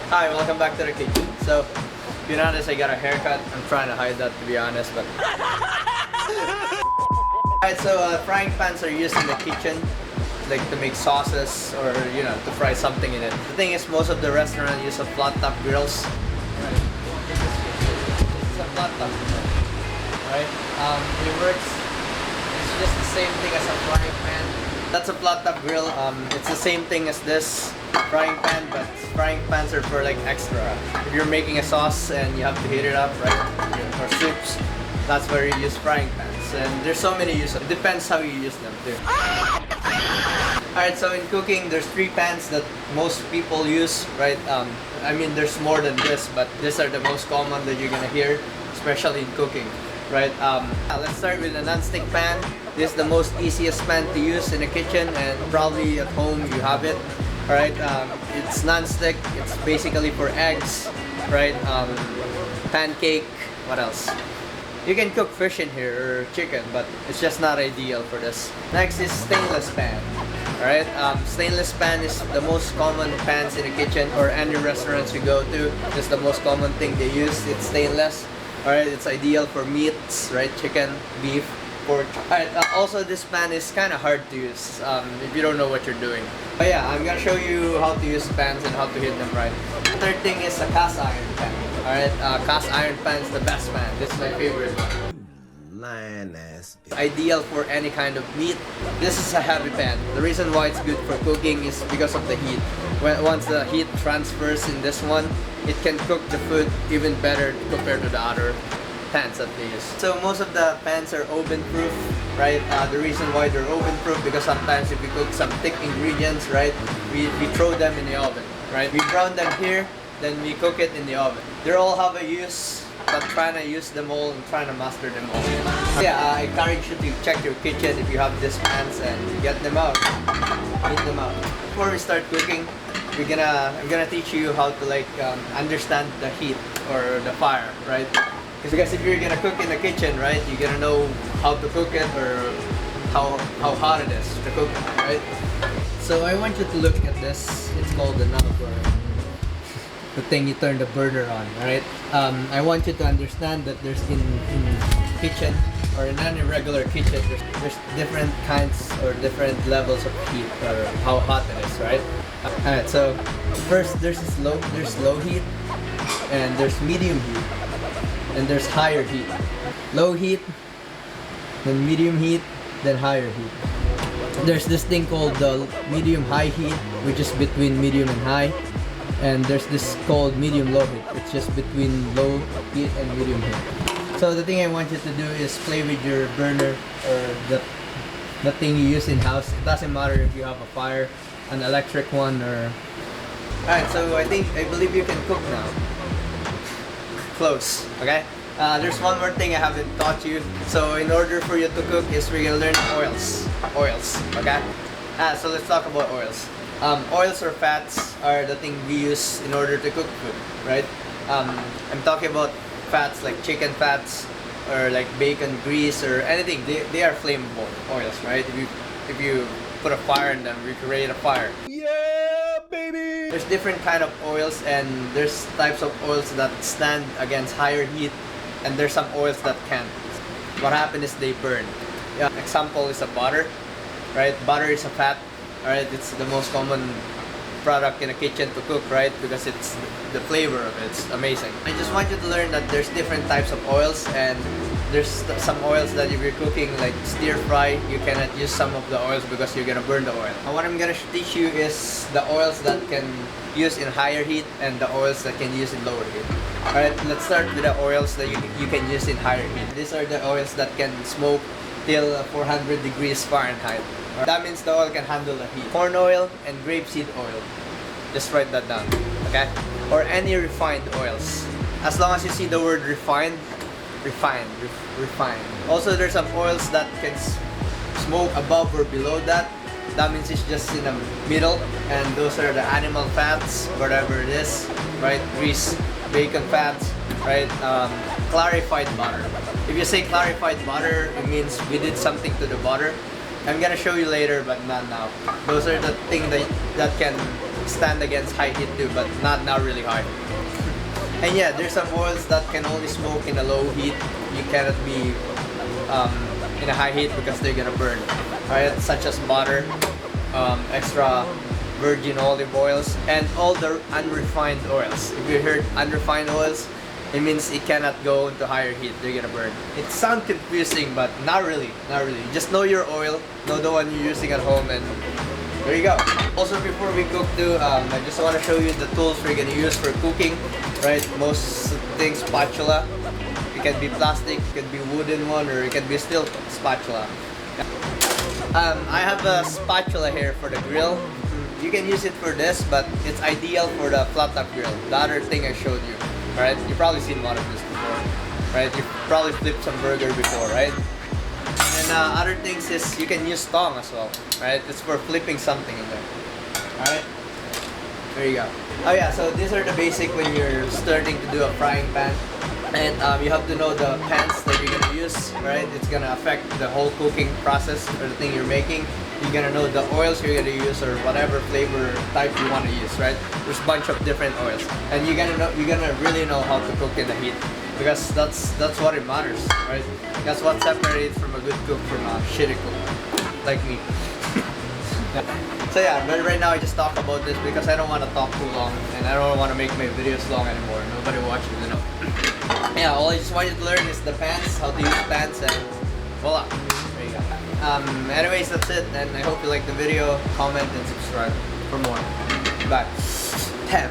Hi, welcome back to the kitchen. So, to be honest, I got a haircut. I'm trying to hide that, to be honest, but... Alright, so frying pans are used in the kitchen, like to make sauces or, you know, to fry something in it. The thing is, most of the restaurants use a flat top grills. Right. It's a flat top grill. Right? It works. It's just the same thing as a frying pan. That's a flat top grill. It's the same thing as this frying pan, but frying pans are for like extra. If you're making a sauce and you have to heat it up, right? Or soups, that's where you use frying pans. And there's so many uses. It depends how you use them too. Alright, so in cooking, there's 3 pans that most people use, right? I mean, there's more than this, but these are the most common that you're gonna hear, especially in cooking, right? Let's start with a non-stick pan. This is the most easiest pan to use in the kitchen, and probably at home you have it. Alright, it's non-stick. It's basically for eggs, right? Pancake. What else? You can cook fish in here or chicken, but it's just not ideal for this. Next is stainless pan. Alright, stainless pan is the most common pans in the kitchen or any restaurants you go to. It's the most common thing they use. It's stainless. Alright, it's ideal for meats, right? Chicken, beef, pork. Alright, also this pan is kind of hard to use if you don't know what you're doing. But yeah, I'm gonna show you how to use pans and how to hit them right. The third thing is a cast iron pan. Alright, cast iron pan is the best pan. This is my favorite one. Lying ass. Ideal for any kind of meat. This is a heavy pan. The reason why it's good for cooking is because of the heat. Once the heat transfers in this one, it can cook the food even better compared to the other pans that they use. So most of the pans are oven proof, right? The reason why they're oven proof because sometimes if we cook some thick ingredients, right, we throw them in the oven, right? We brown them here, then we cook it in the oven. They all have a use, but trying to use them all and trying to master them all. Yeah, I encourage you to check your kitchen if you have these pans and get them out, heat them out. Before we start cooking, I'm gonna teach you how to like understand the heat or the fire, right? Because if you're gonna cook in the kitchen, right, you gotta know how to cook it or how hot it is to cook it, right? So I want you to look at this. It's called the knob, or the thing you turn the burner on, right? I want you to understand that there's in kitchen or in any regular kitchen, there's different kinds or different levels of heat or how hot it is, right? Alright, so first there's low heat and there's medium heat and there's higher heat. Low heat, then medium heat, then higher heat. There's this thing called the medium high heat, which is between medium and high. And there's this called medium-low heat. It's just between low heat and medium heat. So the thing I want you to do is play with your burner or the thing you use in house. It doesn't matter if you have a fire, an electric one, or... Alright, so I believe you can cook now. Close, okay? There's one more thing I haven't taught you. So in order for you to cook is we're gonna learn oils, okay? So let's talk about oils. Oils or fats are the thing we use in order to cook food, right? I'm talking about fats like chicken fats or like bacon grease or anything. They are flammable oils, right? If you put a fire in them, we create a fire. Yeah, baby! There's different kind of oils, and there's types of oils that stand against higher heat, and there's some oils that can't. What happens is they burn. Yeah, example is a butter, right? Butter is a fat. Alright, it's the most common product in a kitchen to cook, right? Because it's the flavor of it. It's amazing. I just want you to learn that there's different types of oils, and there's some oils that if you're cooking like stir fry, you cannot use some of the oils because you're gonna burn the oil. And what I'm gonna teach you is the oils that can use in higher heat and the oils that can use in lower heat. Alright, let's start with the oils that you can use in higher heat. These are the oils that can smoke till 400 degrees Fahrenheit. That means the oil can handle the heat. Corn oil and grapeseed oil. Just write that down, okay? Or any refined oils. As long as you see the word refined. Also, there's some oils that can smoke above or below that. That means it's just in the middle. And those are the animal fats, whatever it is, right? Grease, bacon fats, right? Clarified butter. If you say clarified butter, it means we did something to the butter. I'm gonna show you later, but not now. Those are the things that can stand against high heat too, but not really hard. And yeah, there's some oils that can only smoke in a low heat. You cannot be in a high heat because they're gonna burn. Alright, such as butter, extra virgin olive oils, and all the unrefined oils. If you heard unrefined oils, it means it cannot go into higher heat. They're gonna burn. It sounds confusing, but not really. Just know your oil, know the one you're using at home, and there you go. Also, before we cook too, I just want to show you the tools we're gonna use for cooking. Right, most things spatula. It can be plastic, it can be wooden one, or it can be steel spatula. I have a spatula here for the grill. You can use it for this, but it's ideal for the flat top grill. The other thing I showed you. Right? You've probably seen one of this before, right? You've probably flipped some burger before, right? And other things is you can use tong as well, right? It's for flipping something in there. Alright? There you go. Oh yeah, so these are the basic when you're starting to do a frying pan. And you have to know the pans that you're gonna use, right? It's gonna affect the whole cooking process or the thing you're making. You're gonna know the oils you're gonna use or whatever flavor type you want to use, right? There's a bunch of different oils, and you're gonna really know how to cook in the heat, because that's what it matters, right? That's what separates from a good cook from a shitty cook, like me. So yeah, but right now I just talk about this because I don't want to talk too long, and I don't want to make my videos long anymore. Nobody watches, you know. Yeah, all I just want you to learn is the pans, how to use pans, and voila. There you go. Anyways, that's it, and I hope you like the video. Comment and subscribe for more. Bye. 10.